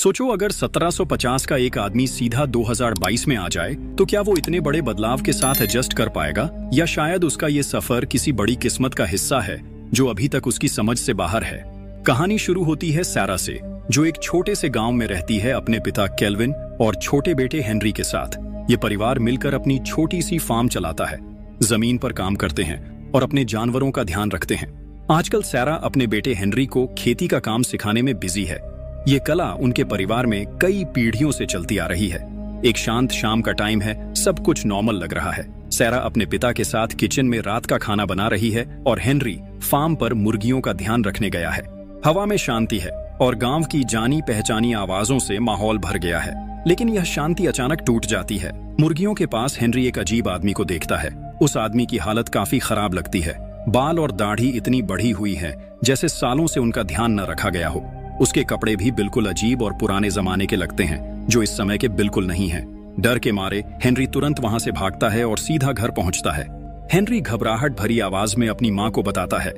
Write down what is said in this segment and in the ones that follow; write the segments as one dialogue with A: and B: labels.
A: सोचो अगर 1750 का एक आदमी सीधा 2022 में आ जाए तो क्या वो इतने बड़े बदलाव के साथ एडजस्ट कर पाएगा, या शायद उसका ये सफर किसी बड़ी किस्मत का हिस्सा है जो अभी तक उसकी समझ से बाहर है। कहानी शुरू होती है सैरा से, जो एक छोटे से गांव में रहती है अपने पिता केल्विन और छोटे बेटे हेनरी के साथ। ये परिवार मिलकर अपनी छोटी सी फार्म चलाता है, जमीन पर काम करते हैं और अपने जानवरों का ध्यान रखते हैं। आजकल सैरा अपने बेटे हेनरी को खेती का काम सिखाने में बिजी है। ये कला उनके परिवार में कई पीढ़ियों से चलती आ रही है। एक शांत शाम का टाइम है, सब कुछ नॉर्मल लग रहा है। सैरा अपने पिता के साथ किचन में रात का खाना बना रही है और हेनरी फार्म पर मुर्गियों का ध्यान रखने गया है। हवा में शांति है और गांव की जानी पहचानी आवाजों से माहौल भर गया है। लेकिन यह शांति अचानक टूट जाती है। मुर्गियों के पास हेनरी एक अजीब आदमी को देखता है। उस आदमी की हालत काफी खराब लगती है। बाल और दाढ़ी इतनी बढ़ी हुई है जैसे सालों से उनका ध्यान न रखा गया हो। उसके कपड़े भी बिल्कुल अजीब और पुराने जमाने के लगते हैं, जो इस समय के बिल्कुल नहीं हैं। डर के मारे हेनरी तुरंत वहां से भागता है और सीधा घर पहुंचता है। हेनरी घबराहट भरी आवाज में अपनी मां को बताता है।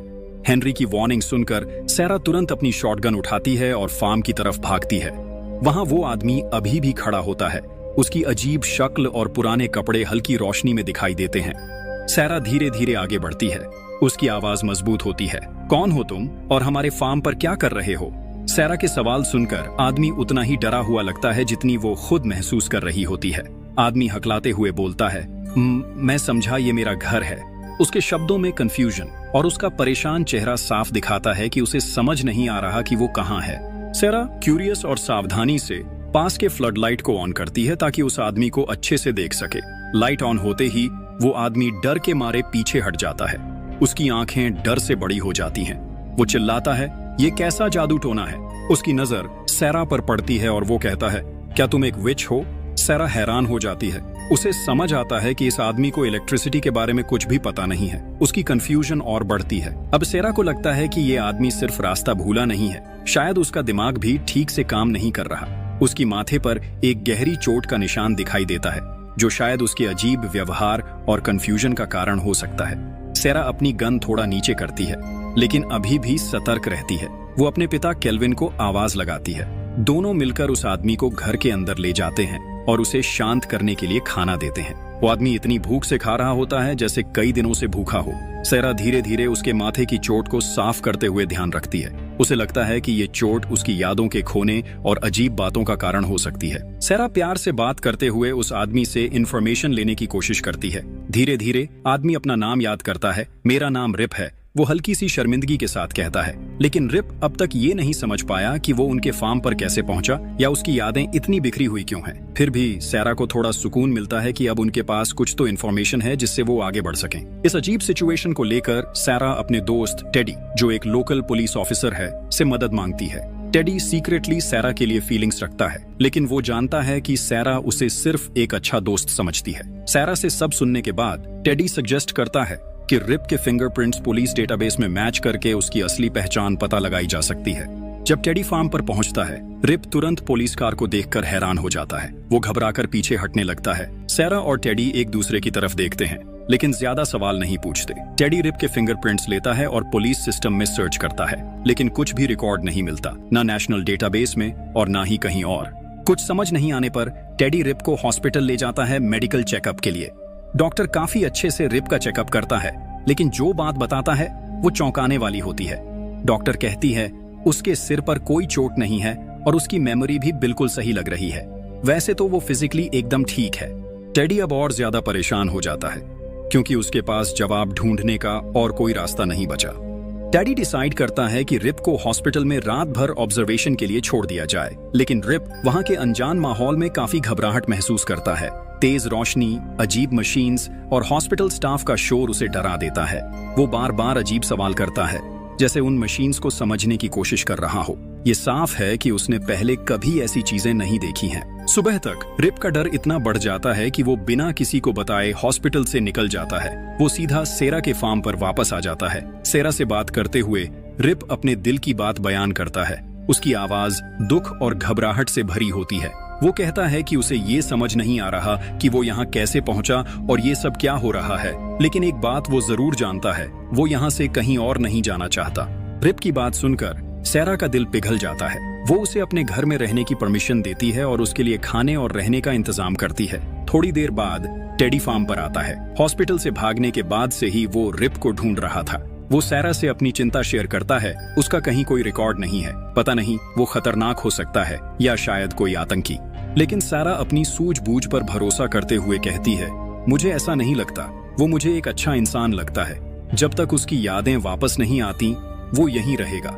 A: हेनरी की वार्निंग सुनकर सैरा तुरंत अपनी शॉटगन उठाती है और फार्म की तरफ भागती है। वहां वो आदमी अभी भी खड़ा होता है। उसकी अजीब शक्ल और पुराने कपड़े हल्की रोशनी में दिखाई देते हैं। सैरा धीरे धीरे आगे बढ़ती है। उसकी आवाज मजबूत होती है। कौन हो तुम और हमारे फार्म पर क्या कर रहे हो? सैरा के सवाल सुनकर आदमी उतना ही डरा हुआ लगता है जितनी वो खुद महसूस कर रही होती है। आदमी हकलाते हुए बोलता है, मैं समझा ये मेरा घर है। उसके शब्दों में कंफ्यूजन और उसका परेशान चेहरा साफ दिखाता है कि उसे समझ नहीं आ रहा कि वो कहाँ है। सैरा क्यूरियस और सावधानी से पास के फ्लड लाइट को ऑन करती है ताकि उस आदमी को अच्छे से देख सके। लाइट ऑन होते ही वो आदमी डर के मारे पीछे हट जाता है। उसकी आंखें डर से बड़ी हो जाती हैं। वो चिल्लाता है, ये कैसा जादू टोना है? उसकी नजर सैरा पर पड़ती है और वो कहता है, क्या तुम एक विच हो? सैरा हैरान हो जाती है। उसे समझ आता है कि इस आदमी को इलेक्ट्रिसिटी के बारे में कुछ भी पता नहीं है। उसकी कंफ्यूजन और बढ़ती है। अब सैरा को लगता है कि ये आदमी सिर्फ रास्ता भूला नहीं है, शायद उसका दिमाग भी ठीक से काम नहीं कर रहा। उसकी माथे पर एक गहरी चोट का निशान दिखाई देता है, जो शायद उसके अजीब व्यवहार और कंफ्यूजन का कारण हो सकता है। सैरा अपनी गन थोड़ा नीचे करती है, लेकिन अभी भी सतर्क रहती है। वो अपने पिता केल्विन को आवाज लगाती है। दोनों मिलकर उस आदमी को घर के अंदर ले जाते हैं और उसे शांत करने के लिए खाना देते हैं। वो आदमी इतनी भूख से खा रहा होता है जैसे कई दिनों से भूखा हो। सैरा धीरे धीरे उसके माथे की चोट को साफ करते हुए ध्यान रखती है। उसे लगता है कि ये चोट उसकी यादों के खोने और अजीब बातों का कारण हो सकती है। सैरा प्यार से बात करते हुए उस आदमी से इंफॉर्मेशन लेने की कोशिश करती है। धीरे धीरे आदमी अपना नाम याद करता है। मेरा नाम रिप है, वो हल्की सी शर्मिंदगी के साथ कहता है। लेकिन रिप अब तक ये नहीं समझ पाया कि वो उनके फार्म पर कैसे पहुंचा या उसकी यादें इतनी बिखरी हुई क्यों हैं। फिर भी सैरा को थोड़ा सुकून मिलता है कि अब उनके पास कुछ तो इन्फॉर्मेशन है जिससे वो आगे बढ़ सकें। इस अजीब सिचुएशन को लेकर सैरा अपने दोस्त टेडी, जो एक लोकल पुलिस ऑफिसर है, से मदद मांगती है। टेडी सीक्रेटली सैरा के लिए फीलिंग्स रखता है, लेकिन वो जानता है कि सैरा उसे सिर्फ एक अच्छा दोस्त समझती है। सैरा से सब सुनने के बाद टेडी सजेस्ट करता है कि रिप के फिंगरप्रिंट्स पुलिस डेटाबेस में मैच करके उसकी असली पहचान पता लगाई जा सकती है। जब टेडी फार्म पर पहुंचता है, रिप तुरंत पुलिस कार को देखकर हैरान हो जाता है। वो घबराकर पीछे हटने लगता है। सैरा और टेडी एक दूसरे की तरफ देखते हैं, लेकिन ज्यादा सवाल नहीं पूछते। टेडी रिप के फिंगरप्रिंट्स लेता है और पुलिस सिस्टम में सर्च करता है, लेकिन कुछ भी रिकॉर्ड नहीं मिलता, ना नेशनल डेटाबेस में और ना ही कहीं और। कुछ समझ नहीं आने पर टेडी रिप को हॉस्पिटल ले जाता है मेडिकल चेकअप के लिए। डॉक्टर काफी अच्छे से रिप का चेकअप करता है, लेकिन जो बात बताता है वो चौंकाने वाली होती है। डॉक्टर कहती है उसके सिर पर कोई चोट नहीं है और उसकी मेमोरी भी बिल्कुल सही लग रही है। वैसे तो वो फिजिकली एकदम ठीक है। टेडी अब और ज्यादा परेशान हो जाता है, क्योंकि उसके पास जवाब ढूंढने का और कोई रास्ता नहीं बचा। टेडी डिसाइड करता है कि रिप को हॉस्पिटल में रात भर ऑब्जर्वेशन के लिए छोड़ दिया जाए, लेकिन रिप वहां के अनजान माहौल में काफी घबराहट महसूस करता है। तेज रोशनी, अजीब मशीन्स और हॉस्पिटल स्टाफ का शोर उसे डरा देता है। वो बार बार अजीब सवाल करता है, जैसे उन मशीन्स को समझने की कोशिश कर रहा हो। ये साफ है कि उसने पहले कभी ऐसी चीजें नहीं देखी हैं। सुबह तक रिप का डर इतना बढ़ जाता है कि वो बिना किसी को बताए हॉस्पिटल से निकल जाता है। वो सीधा सैरा के फार्म पर वापस आ जाता है। सैरा से बात करते हुए रिप अपने दिल की बात बयान करता है। उसकी आवाज दुख और घबराहट से भरी होती है। वो कहता है कि उसे ये समझ नहीं आ रहा कि वो यहाँ कैसे पहुंचा और ये सब क्या हो रहा है, लेकिन एक बात वो जरूर जानता है, वो यहाँ से कहीं और नहीं जाना चाहता। रिप की बात सुनकर सैरा का दिल पिघल जाता है। वो उसे अपने घर में रहने की परमिशन देती है और उसके लिए खाने और रहने का इंतजाम करती है। थोड़ी देर बाद टेडी फार्म पर आता है। हॉस्पिटल से भागने के बाद से ही वो रिप को ढूंढ रहा था। वो सैरा से अपनी चिंता शेयर करता है। उसका कहीं कोई रिकॉर्ड नहीं है, पता नहीं वो खतरनाक हो सकता है या शायद कोई आतंकी। लेकिन सैरा अपनी सूझबूझ पर भरोसा करते हुए कहती है, मुझे ऐसा नहीं लगता, वो मुझे एक अच्छा इंसान लगता है। जब तक उसकी यादें वापस नहीं आती वो यहीं रहेगा।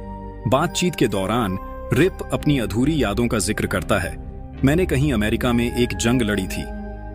A: बातचीत के दौरान रिप अपनी अधूरी यादों का जिक्र करता है। मैंने कहीं अमेरिका में एक जंग लड़ी थी,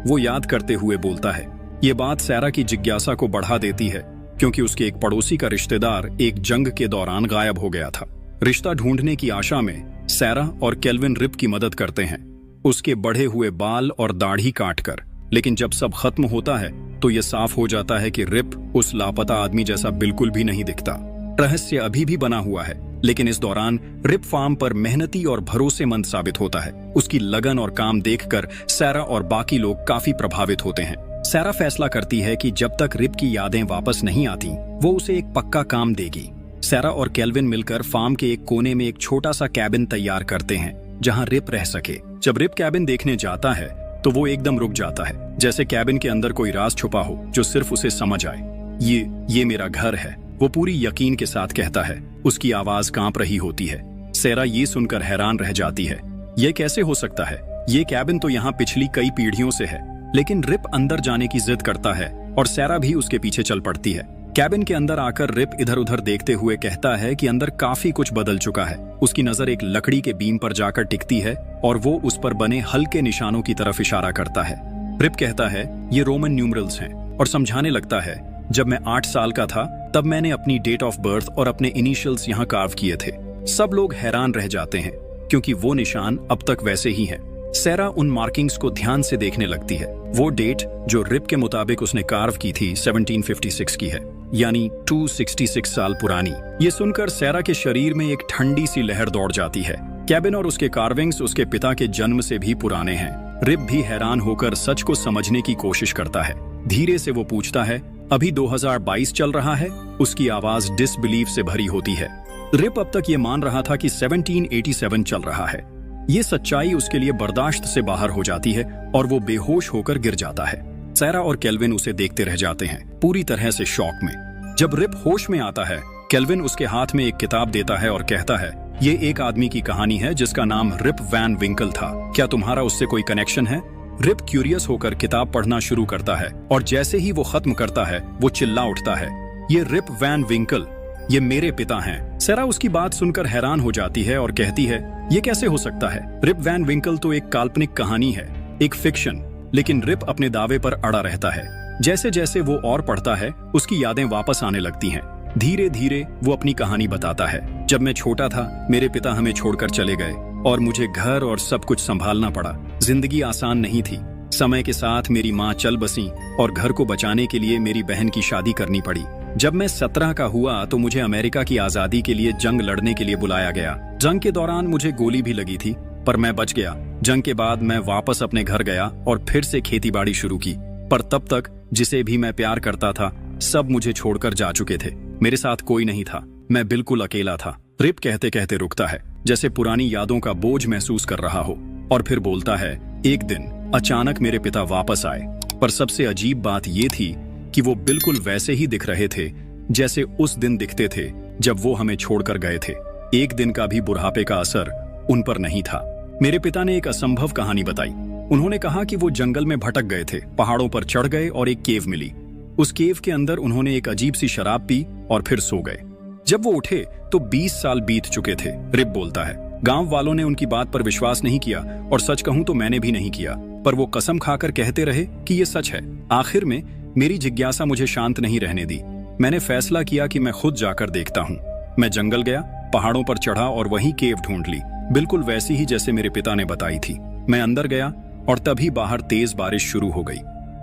A: वो याद करते हुए बोलता है। ये बात सैरा की जिज्ञासा को बढ़ा देती है, क्योंकि उसके एक पड़ोसी का रिश्तेदार एक जंग के दौरान गायब हो गया था। रिश्ता ढूंढने की आशा में सैरा और केल्विन रिप की मदद करते हैं, उसके बढ़े हुए बाल और दाढ़ी काटकर। लेकिन जब सब खत्म होता है तो यह साफ हो जाता है कि रिप उस लापता आदमी जैसा बिल्कुल भी नहीं दिखता। रहस्य अभी भी बना हुआ है, लेकिन इस दौरान रिप फार्म पर मेहनती और भरोसेमंद साबित होता है। उसकी लगन और काम देखकर सैरा और बाकी लोग काफी प्रभावित होते हैं। सैरा फैसला करती है कि जब तक रिप की यादें वापस नहीं आती वो उसे एक पक्का काम देगी। सैरा और केल्विन मिलकर फार्म के एक कोने में एक छोटा सा कैबिन तैयार करते हैं जहां रिप रह सके। जब रिप कैबिन देखने जाता है तो वो एकदम रुक जाता है, जैसे कैबिन के अंदर कोई राज छुपा हो जो सिर्फ उसे समझ आए। ये मेरा घर है, वो पूरी यकीन के साथ कहता है। उसकी आवाज कांप रही होती है। सैरा ये सुनकर हैरान रह जाती है, ये कैसे हो सकता है? ये कैबिन तो यहाँ पिछली कई पीढ़ियों से है। लेकिन रिप अंदर जाने की जिद करता है और सैरा भी उसके पीछे चल पड़ती है। कैबिन के अंदर आकर रिप इधर उधर देखते हुए कहता है कि अंदर काफी कुछ बदल चुका है। उसकी नजर एक लकड़ी के बीम पर जाकर टिकती है और वो उस पर बने हल्के निशानों की तरफ इशारा करता है। रिप कहता है ये रोमन न्यूमरल्स हैं और समझाने लगता है, जब मैं 8 साल का था तब मैंने अपनी डेट ऑफ बर्थ और अपने इनिशियल्स यहाँ कार्व किए थे। सब लोग हैरान रह जाते हैं क्योंकि वो निशान अब तक वैसे ही हैं। सैरा उन मार्किंग्स को ध्यान से देखने लगती है। वो डेट जो रिप के मुताबिक उसने कार्व की थी 1756 की है, यानी 266 साल पुरानी। ये सुनकर सैरा के शरीर में एक ठंडी सी लहर दौड़ जाती है। कैबिन और उसके कार्विंग्स उसके पिता के जन्म से भी पुराने हैं। रिप भी हैरान होकर सच को समझने की कोशिश करता है। धीरे से वो पूछता है, अभी 2022 चल रहा है? उसकी आवाज डिसबिलीफ से भरी होती है। रिप अब तक ये मान रहा था कि 1787 चल रहा है। ये सच्चाई उसके लिए बर्दाश्त से बाहर हो जाती है और वो बेहोश होकर गिर जाता है। सैरा और केल्विन उसे देखते रह जाते हैं, पूरी तरह से शॉक में। जब रिप होश में आता है, केल्विन उसके हाथ में एक किताब देता है और कहता है, ये एक आदमी की कहानी है जिसका नाम रिप वैन विंकल था। क्या तुम्हारा उससे कोई कनेक्शन है? रिप क्यूरियस होकर किताब पढ़ना शुरू करता है और जैसे ही वो खत्म करता है वो चिल्ला उठता है, ये रिप वैन विंकल, ये मेरे पिता हैं। सैरा उसकी बात सुनकर हैरान हो जाती है और कहती है, ये कैसे हो सकता है? रिप वैन विंकल तो एक काल्पनिक कहानी है, एक फिक्शन। लेकिन रिप अपने दावे पर अड़ा रहता है। जैसे जैसे वो और पढ़ता है उसकी यादें वापस आने लगती हैं। धीरे धीरे वो अपनी कहानी बताता है, जब मैं छोटा था मेरे पिता हमें छोड़कर चले गए और मुझे घर और सब कुछ संभालना पड़ा। जिंदगी आसान नहीं थी। समय के साथ मेरी माँ चल बसी और घर को बचाने के लिए मेरी बहन की शादी करनी पड़ी। जब मैं 17 का हुआ तो मुझे अमेरिका की आजादी के लिए जंग लड़ने के लिए बुलाया गया। जंग के दौरान मुझे गोली भी लगी थी, पर मैं बच गया। जंग के बाद मैं वापस अपने घर गया और फिर से खेतीबाड़ी शुरू की। पर तब तक जिसे भी मैं प्यार करता था सब मुझे छोड़कर जा चुके थे। मेरे साथ कोई नहीं था, मैं बिल्कुल अकेला था। रिप कहते कहते रुकता है, जैसे पुरानी यादों का बोझ महसूस कर रहा हो, और फिर बोलता है, एक दिन अचानक मेरे पिता वापस आए। पर सबसे अजीब बात ये थी कि वो बिल्कुल वैसे ही दिख रहे थे जैसे उस दिन दिखते थे जब वो हमें छोड़कर गए थे। एक दिन का भी बुढ़ापे का असर उन पर नहीं था। मेरे पिता ने एक असंभव कहानी बताई। उन्होंने कहा कि वो जंगल में भटक गए थे, पहाड़ों पर चढ़ गए और एक केव मिली। उस केव के अंदर उन्होंने एक अजीब सी शराब पी और फिर सो गए। जब वो उठे तो 20 साल बीत चुके थे। रिप बोलता है, गांव वालों ने उनकी बात पर विश्वास नहीं किया और सच कहूं तो मैंने भी नहीं किया, पर वो कसम खाकर कहते रहे कि ये सच है। आखिर में मेरी जिज्ञासा मुझे शांत नहीं रहने दी। मैंने फैसला किया कि मैं खुद जाकर देखता हूँ। मैं जंगल गया, पहाड़ों पर चढ़ा और वहीं केव ढूंढ ली, बिल्कुल वैसी ही जैसे मेरे पिता ने बताई थी। मैं अंदर गया और तभी बाहर तेज बारिश शुरू हो गई।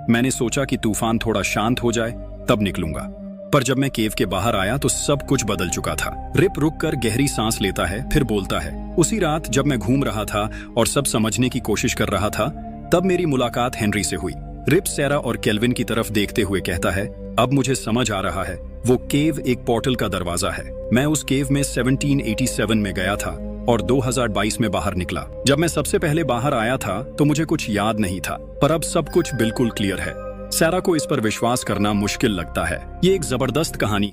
A: मैंने सोचा कि तूफान थोड़ा शांत हो जाए तब निकलूंगा, पर जब मैं केव के बाहर आया तो सब कुछ बदल चुका था। रिप रुककर गहरी सांस लेता है, फिर बोलता है, उसी रात जब मैं घूम रहा था और सब समझने की कोशिश कर रहा था तब मेरी मुलाकात हेनरी से हुई। रिप सैरा और केल्विन की तरफ देखते हुए कहता है, अब मुझे समझ आ रहा है, वो केव एक पोर्टल का दरवाजा है। मैं उस केव में 1787 में गया था और 2022 में बाहर निकला। जब मैं सबसे पहले बाहर आया था तो मुझे कुछ याद नहीं था, पर अब सब कुछ बिल्कुल क्लियर है। सैरा को इस पर विश्वास करना मुश्किल लगता है। ये एक जबरदस्त कहानी